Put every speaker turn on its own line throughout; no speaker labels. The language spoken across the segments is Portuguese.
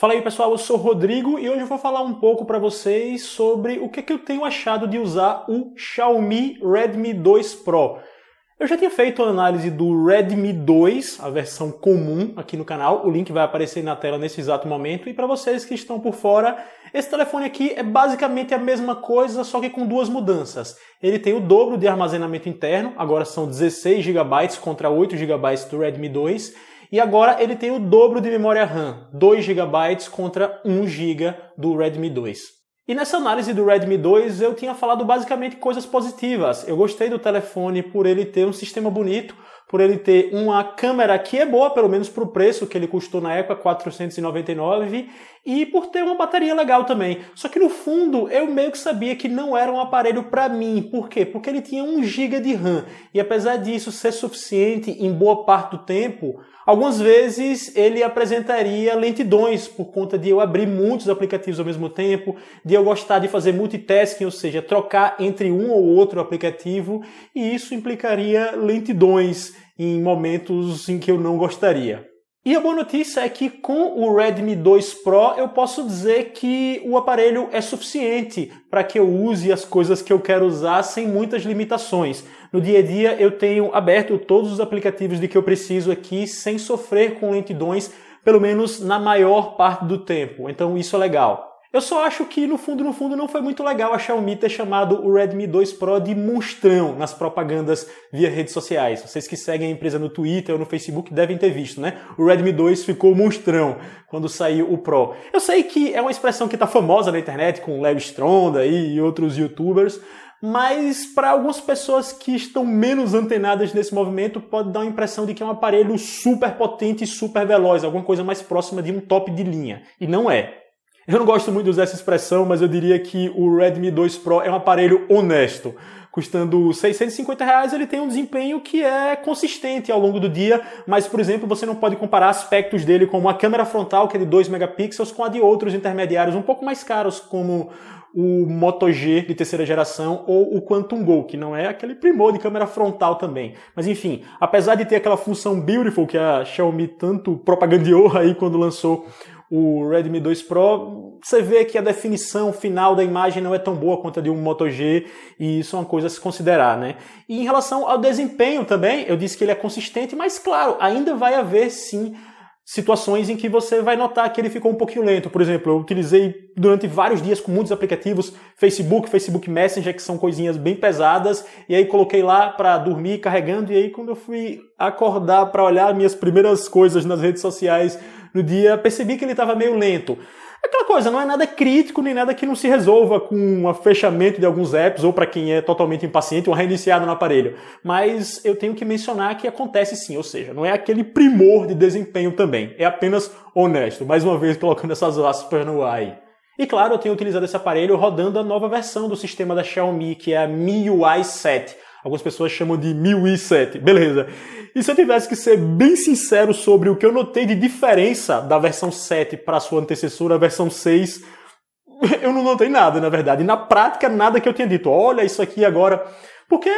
Fala aí pessoal, eu sou o Rodrigo e hoje eu vou falar um pouco para vocês sobre o que eu tenho achado de usar o Xiaomi Redmi 2 Pro. Eu já tinha feito a análise do Redmi 2, a versão comum aqui no canal, o link vai aparecer na tela nesse exato momento, e para vocês que estão por fora, esse telefone aqui é basicamente a mesma coisa, só que com duas mudanças. Ele tem o dobro de armazenamento interno, agora são 16 GB contra 8 GB do Redmi 2, e agora ele tem o dobro de memória RAM, 2 GB contra 1 GB do Redmi 2. E nessa análise do Redmi 2 eu tinha falado basicamente coisas positivas. Eu gostei do telefone por ele ter um sistema bonito, por ele ter uma câmera que é boa, pelo menos para o preço que ele custou na época, R$499, e por ter uma bateria legal também. Só que no fundo eu meio que sabia que não era um aparelho para mim. Por quê? Porque ele tinha 1 GB de RAM. E apesar disso ser suficiente em boa parte do tempo, algumas vezes ele apresentaria lentidões por conta de eu abrir muitos aplicativos ao mesmo tempo, de eu gostar de fazer multitasking, ou seja, trocar entre um ou outro aplicativo, e isso implicaria lentidões em momentos em que eu não gostaria. E a boa notícia é que com o Redmi 2 Pro eu posso dizer que o aparelho é suficiente para que eu use as coisas que eu quero usar sem muitas limitações. No dia a dia eu tenho aberto todos os aplicativos de que eu preciso aqui sem sofrer com lentidões, pelo menos na maior parte do tempo. Então isso é legal. Eu só acho que no fundo não foi muito legal a Xiaomi ter chamado o Redmi 2 Pro de monstrão nas propagandas via redes sociais. Vocês que seguem a empresa no Twitter ou no Facebook devem ter visto, né? O Redmi 2 ficou monstrão quando saiu o Pro. Eu sei que é uma expressão que está famosa na internet com o Léo Stronda e outros youtubers, mas para algumas pessoas que estão menos antenadas nesse movimento pode dar uma impressão de que é um aparelho super potente e super veloz, alguma coisa mais próxima de um top de linha. E não é. Eu não gosto muito de usar essa expressão, mas eu diria que o Redmi 2 Pro é um aparelho honesto. Custando R$650, ele tem um desempenho que é consistente ao longo do dia, mas, por exemplo, você não pode comparar aspectos dele como a câmera frontal, que é de 2 megapixels, com a de outros intermediários um pouco mais caros, como o Moto G de terceira geração ou o Quantum Go, que não é aquele primor de câmera frontal também. Mas enfim, apesar de ter aquela função Beautiful que a Xiaomi tanto propagandeou aí quando lançou o Redmi 2 Pro, você vê que a definição final da imagem não é tão boa quanto a de um Moto G, e isso é uma coisa a se considerar, né? E em relação ao desempenho também, eu disse que ele é consistente, mas claro, ainda vai haver sim situações em que você vai notar que ele ficou um pouquinho lento. Por exemplo, eu utilizei durante vários dias com muitos aplicativos, Facebook Messenger, que são coisinhas bem pesadas, e aí coloquei lá para dormir carregando, e aí quando eu fui acordar para olhar minhas primeiras coisas nas redes sociais no dia, percebi que ele estava meio lento. Aquela coisa, não é nada crítico, nem nada que não se resolva com um fechamento de alguns apps, ou para quem é totalmente impaciente, uma reiniciada no aparelho. Mas eu tenho que mencionar que acontece sim, ou seja, não é aquele primor de desempenho também, é apenas honesto. Mais uma vez colocando essas aspas no ar aí. E claro, eu tenho utilizado esse aparelho rodando a nova versão do sistema da Xiaomi, que é a MIUI 7. Algumas pessoas chamam de MIUI 7, beleza. E se eu tivesse que ser bem sincero sobre o que eu notei de diferença da versão 7 para a sua antecessora, a versão 6, eu não notei nada, na verdade. Na prática, nada que eu tenha dito, olha isso aqui agora. Porque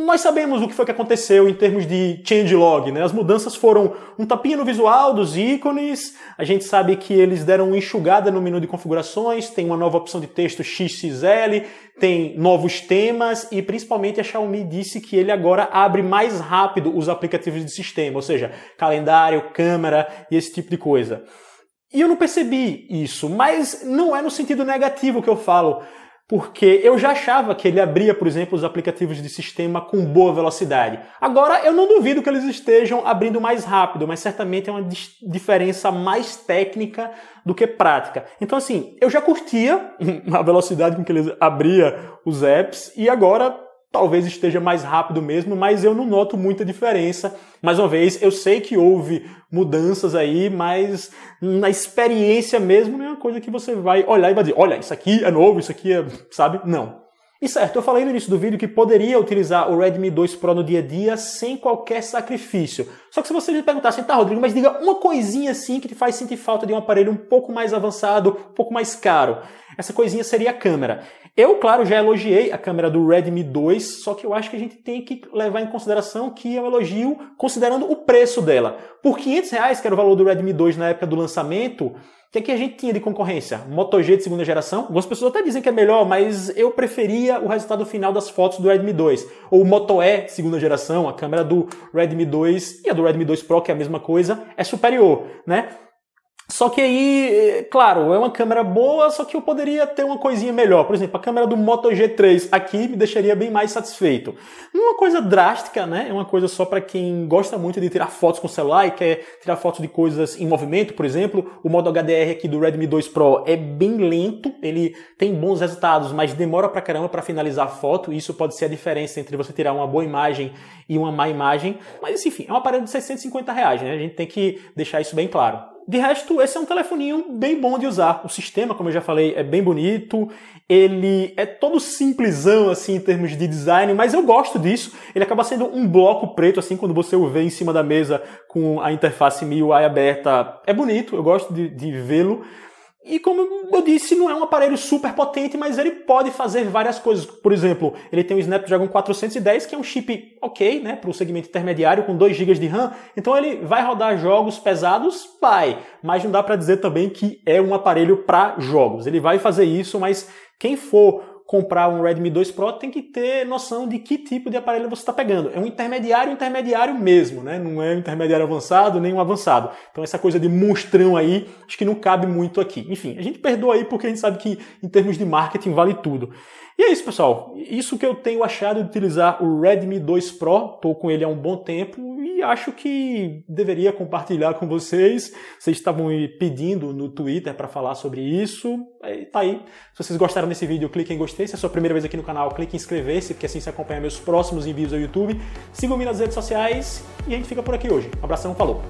nós sabemos o que foi que aconteceu em termos de changelog, né? As mudanças foram um tapinha no visual dos ícones, a gente sabe que eles deram uma enxugada no menu de configurações, tem uma nova opção de texto XXL, tem novos temas e principalmente a Xiaomi disse que ele agora abre mais rápido os aplicativos de sistema, ou seja, calendário, câmera e esse tipo de coisa. E eu não percebi isso, mas não é no sentido negativo que eu falo, porque eu já achava que ele abria, por exemplo, os aplicativos de sistema com boa velocidade. Agora, eu não duvido que eles estejam abrindo mais rápido, mas certamente é uma diferença mais técnica do que prática. Então, assim, eu já curtia a velocidade com que ele abria os apps e agora talvez esteja mais rápido mesmo, mas eu não noto muita diferença. Mais uma vez, eu sei que houve mudanças aí, mas na experiência mesmo não é uma coisa que você vai olhar e vai dizer, olha, isso aqui é novo, isso aqui é, sabe? Não. E certo, eu falei no início do vídeo que poderia utilizar o Redmi 2 Pro no dia a dia sem qualquer sacrifício. Só que se você me perguntasse, tá, Rodrigo, mas diga uma coisinha assim que te faz sentir falta de um aparelho um pouco mais avançado, um pouco mais caro. essa coisinha seria a câmera. Eu, claro, já elogiei a câmera do Redmi 2, só que eu acho que a gente tem que levar em consideração que é um elogio considerando o preço dela. Por R$500, que era o valor do Redmi 2 na época do lançamento, o que a gente tinha de concorrência? Moto G de segunda geração. Algumas pessoas até dizem que é melhor, mas eu preferia o resultado final das fotos do Redmi 2. Ou Moto E de segunda geração, a câmera do Redmi 2 e a do Redmi 2 Pro, que é a mesma coisa, é superior, né? Só que aí, claro, é uma câmera boa, só que eu poderia ter uma coisinha melhor. Por exemplo, a câmera do Moto G3 aqui me deixaria bem mais satisfeito. Não é uma coisa drástica, né? É uma coisa só para quem gosta muito de tirar fotos com o celular e quer tirar fotos de coisas em movimento, por exemplo. O modo HDR aqui do Redmi 2 Pro é bem lento, ele tem bons resultados, mas demora pra caramba para finalizar a foto. Isso pode ser a diferença entre você tirar uma boa imagem e uma má imagem. Mas enfim, é um aparelho de R$650, né? A gente tem que deixar isso bem claro. De resto, esse é um telefoninho bem bom de usar. O sistema, como eu já falei, é bem bonito. Ele é todo simplesão, assim, em termos de design, mas eu gosto disso. Ele acaba sendo um bloco preto, assim, quando você o vê em cima da mesa com a interface MIUI aberta. É bonito, eu gosto de vê-lo. E como eu disse, não é um aparelho super potente, mas ele pode fazer várias coisas. Por exemplo, ele tem o Snapdragon 410, que é um chip ok, né, para o segmento intermediário, com 2 GB de RAM. Então ele vai rodar jogos pesados? Vai. Mas não dá para dizer também que é um aparelho para jogos. Ele vai fazer isso, mas quem for comprar um Redmi 2 Pro tem que ter noção de que tipo de aparelho você está pegando. É um intermediário mesmo, né? Não é um intermediário avançado, nem um avançado. Então essa coisa de monstrão aí, acho que não cabe muito aqui. Enfim, a gente perdoa aí porque a gente sabe que em termos de marketing vale tudo. E é isso, pessoal. Isso que eu tenho achado de utilizar o Redmi 2 Pro. Estou com ele há um bom tempo e acho que deveria compartilhar com vocês. Vocês estavam me pedindo no Twitter para falar sobre isso. Tá aí. Se vocês gostaram desse vídeo, clique em gostei. Se é a sua primeira vez aqui no canal, clique em inscrever-se, porque assim você acompanha meus próximos envios ao YouTube. Sigam-me nas redes sociais e a gente fica por aqui hoje. Um abração, falou!